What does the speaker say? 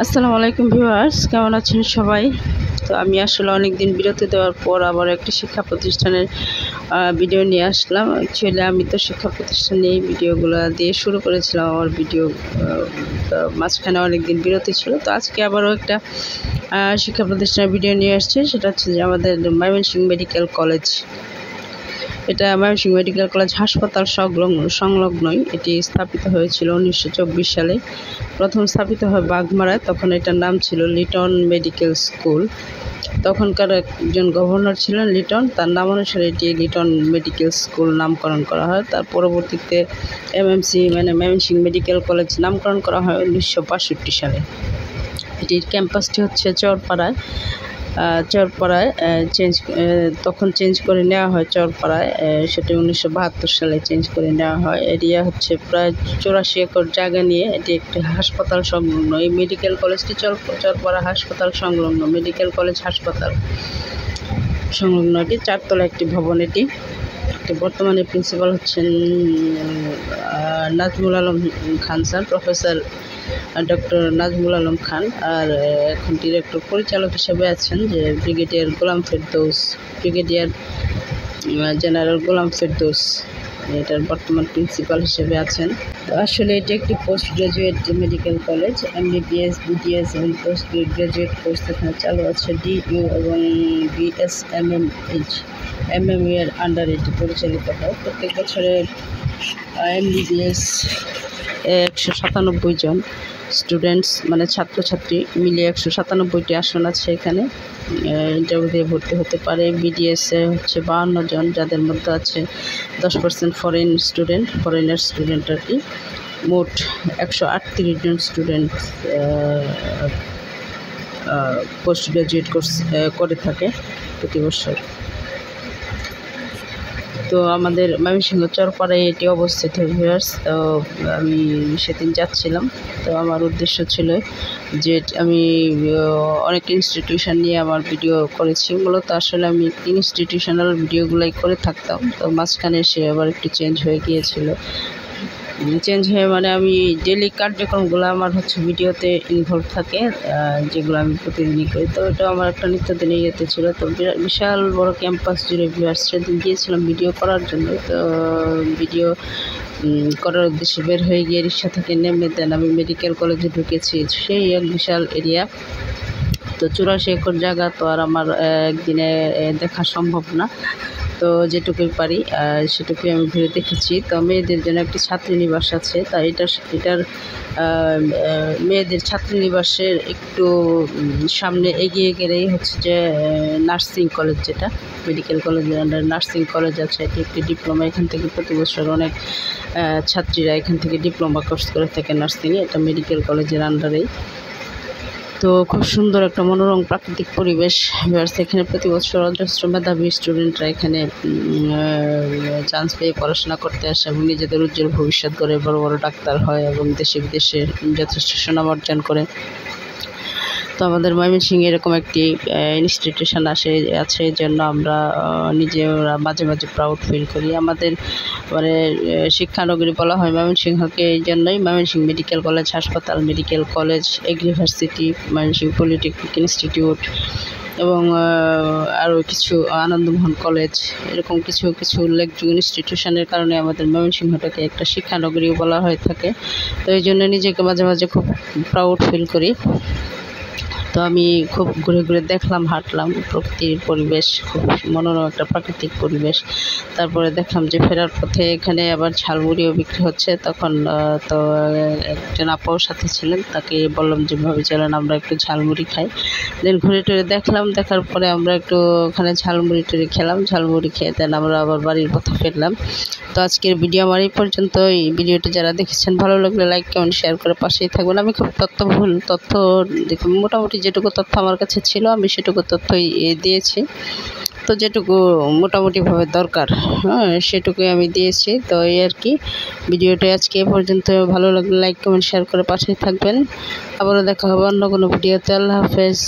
আসসালামু আলাইকুম ভিউয়ার্স, কেমন আছেন সবাই? তো আমি আসলে অনেক দিন বিরতি দেওয়ার পর আবার একটি শিক্ষা প্রতিষ্ঠানের ভিডিও নিয়ে আসলাম। অ্যাকচুয়ালি আমি তো শিক্ষা প্রতিষ্ঠানে এই ভিডিওগুলো দিয়ে শুরু করেছিলাম আমার ভিডিও। মাঝখানে অনেক দিন বিরতি ছিল, তো আজকে আবারও একটা শিক্ষা প্রতিষ্ঠানের ভিডিও নিয়ে আসছে। সেটা হচ্ছে যে আমাদের ময়মনসিংহ মেডিকেল কলেজ। এটা ময়মনসিংহ মেডিকেল কলেজ হাসপাতাল সংলগ্নই এটি স্থাপিত হয়েছিল 1924 সালে। প্রথম স্থাপিত হয় বাঘমারায়, তখন এটার নাম ছিল লিটন মেডিকেল স্কুল। তখনকার একজন গভর্নর ছিলেন লিটন, তার নাম অনুসারে এটি লিটন মেডিকেল স্কুল নামকরণ করা হয়। তার পরবর্তীতে এমএমসি মানে ময়মনসিংহ মেডিকেল কলেজ নামকরণ করা হয় 1962 সালে। এটির ক্যাম্পাসটি হচ্ছে চরপাড়ায় তখন চেঞ্জ করে নেওয়া হয় চরপাড়ায়। সেটি 1972 সালে চেঞ্জ করে নেওয়া হয়। এরিয়া হচ্ছে প্রায় 84 একর জায়গা নিয়ে এটি একটি হাসপাতাল সংলগ্ন। এই মেডিকেল কলেজটি চরপাড়া হাসপাতাল সংলগ্ন, মেডিকেল কলেজ হাসপাতাল সংলগ্ন এটি 4 তলা একটি ভবন। এটি বর্তমানে প্রিন্সিপাল হচ্ছেন Nazmul Alam Khan sir, professor doctor Nazmul Alam Khan. আর এখন ডিরেক্টর পরিচালক হিসেবে আছেন যে ব্রিগেডিয়ার জেনারেল গোলাম ফেরদৌস, এটার বর্তমান প্রিন্সিপাল হিসেবে আছেন। তো আসলে এটি একটি post graduate medical college. MBBS, BDS এবং পোস্ট গ্রাজুয়েট কোর্স এখানে চালু আছে। DU এবং BSMME এর আন্ডারে এটি পরিচালিত হয়। প্রত্যেক বছরে MBBS 197 জন স্টুডেন্টস মানে ছাত্রছাত্রী মিলিয়ে 197টি আসন আছে এখানে। ইন্টারভিউ দিয়ে ভর্তি হতে পারে। BDS-এ হচ্ছে 52 জন, যাদের মধ্যে আছে 10% ফরেনার স্টুডেন্ট আর কি। মোট 138 জন স্টুডেন্ট পোস্ট গ্রাজুয়েট কোর্স করে থাকে প্রতি বছর। তো আমাদের ময়মনসিংহ চরপাড়ায় এটি অবস্থিত ভিউয়ার্স। তো আমি সেদিন যাচ্ছিলাম, তো আমার উদ্দেশ্য ছিল যে আমি অনেক ইনস্টিটিউশন নিয়ে আমার ভিডিও করেছি। মূলত আসলে আমি ইনস্টিটিউশনাল ভিডিওগুলোই করে থাকতাম, তো মাঝখানে সে আবার একটু চেঞ্জ হয়ে গিয়েছিল। মানে আমি ডেলি কার্যক্রমগুলো আমার হচ্ছে ভিডিওতে ইনভলভ থাকে, যেগুলো আমি প্রতিদিনই করি। তো এটা আমার একটা নিত্যদিনের ইয়েতে ছিল। তো বিশাল বড় ক্যাম্পাস জুড়ে ভিউয়ার্স সেদিন গিয়েছিলাম ভিডিও করার জন্য। তো ভিডিও করার উদ্দেশ্যে বের হয়ে গিয়ে রিক্সা থেকে নেমে দেন আমি মেডিকেল কলেজে ঢুকেছি। সেই এক বিশাল এরিয়া, তো 84 একর জায়গা তো আর আমার একদিনে দেখা সম্ভব না। তো যেটুকুই পারি সেটুকুই আমি ঘুরে দেখেছি। তো মেয়েদের জন্য একটি ছাত্রীনিবাস আছে, তাই এটার মেয়েদের ছাত্রীনিবাসের একটু সামনে এগিয়ে গেলেই হচ্ছে যে নার্সিং কলেজ, যেটা মেডিকেল কলেজের আন্ডার নার্সিং কলেজ আছে। এটি একটি ডিপ্লোমা, এখান থেকে প্রতি বছর অনেক ছাত্রীরা এখান থেকে ডিপ্লোমা কোর্স করে থাকে নার্সিংয়ে। এটা মেডিকেল কলেজের আন্ডারেই। তো খুব সুন্দর একটা মনোরম প্রাকৃতিক পরিবেশ। এখানে প্রতি বছর অজস্র মেধাবী স্টুডেন্টরা এখানে চান্স পেয়ে পড়াশোনা করতে আসে এবং নিজেদের উজ্জ্বল ভবিষ্যৎ গড়ে বড় বড় ডাক্তার হয় এবং দেশে বিদেশে যথেষ্ট সুনাম অর্জন করে। তো আমাদের ময়মনসিংহে এরকম একটি ইনস্টিটিউশন আছে, এই জন্য আমরা নিজেরা মাঝে মাঝে প্রাউড ফিল করি। আমাদের মানে শিক্ষানগরী বলা হয় ময়মনসিংহকে, এই জন্যই ময়মনসিংহ মেডিকেল কলেজ হাসপাতাল, medical college, agriversity, Mymensingh polytechnic institute এবং আরও কিছু আনন্দমোহন কলেজ, এরকম কিছু উল্লেখযোগ্য ইনস্টিটিউশনের কারণে আমাদের ময়মনসিংহটাকে একটা শিক্ষানগরী বলা হয়ে থাকে। তো এই জন্য নিজেকে মাঝে মাঝে খুব প্রাউড ফিল করি। তো আমি খুব ঘুরে ঘুরে দেখলাম, হাঁটলাম, প্রকৃতির পরিবেশ, খুব মনোরম একটা প্রাকৃতিক পরিবেশ। তারপরে দেখলাম যে ফেরার পথে এখানে আবার ঝালমুড়িও বিক্রি হচ্ছে। তখন তো একজন আপাও সাথে ছিলেন, তাকে বললাম যে ভাবি চলেন আমরা একটু ঝালমুড়ি খাই। দেন ঘুরে টুরে দেখলাম, দেখার পরে আমরা একটু ওখানে ঝালমুড়ি খেলাম। ঝালমুড়ি খেয়ে দেন আমরা আবার বাড়ির পথে ফিরলাম। তো আজকের ভিডিও আমার এই পর্যন্ত। এই ভিডিওটি যারা দেখেছেন ভালো লাগলে লাইক, কমেন্ট, শেয়ার করে পাশেই থাকবেন। আমি খুব তথ্য দেখুন, মোটামুটি যেটুকু তথ্য আমার কাছে ছিল আমি সেটুকু তথ্যই দিয়েছি। তো যেটুকু মোটামুটিভাবে দরকার সেটুকুই আমি দিয়েছি। তো এই আর কি, ভিডিওটা আজকে এ পর্যন্ত। ভালো লাগলে লাইক, কমেন্ট, শেয়ার করে পাশেই থাকবেন। আবারও দেখা হবে অন্য কোনো ভিডিওতে। আল্লাহ হাফেজ।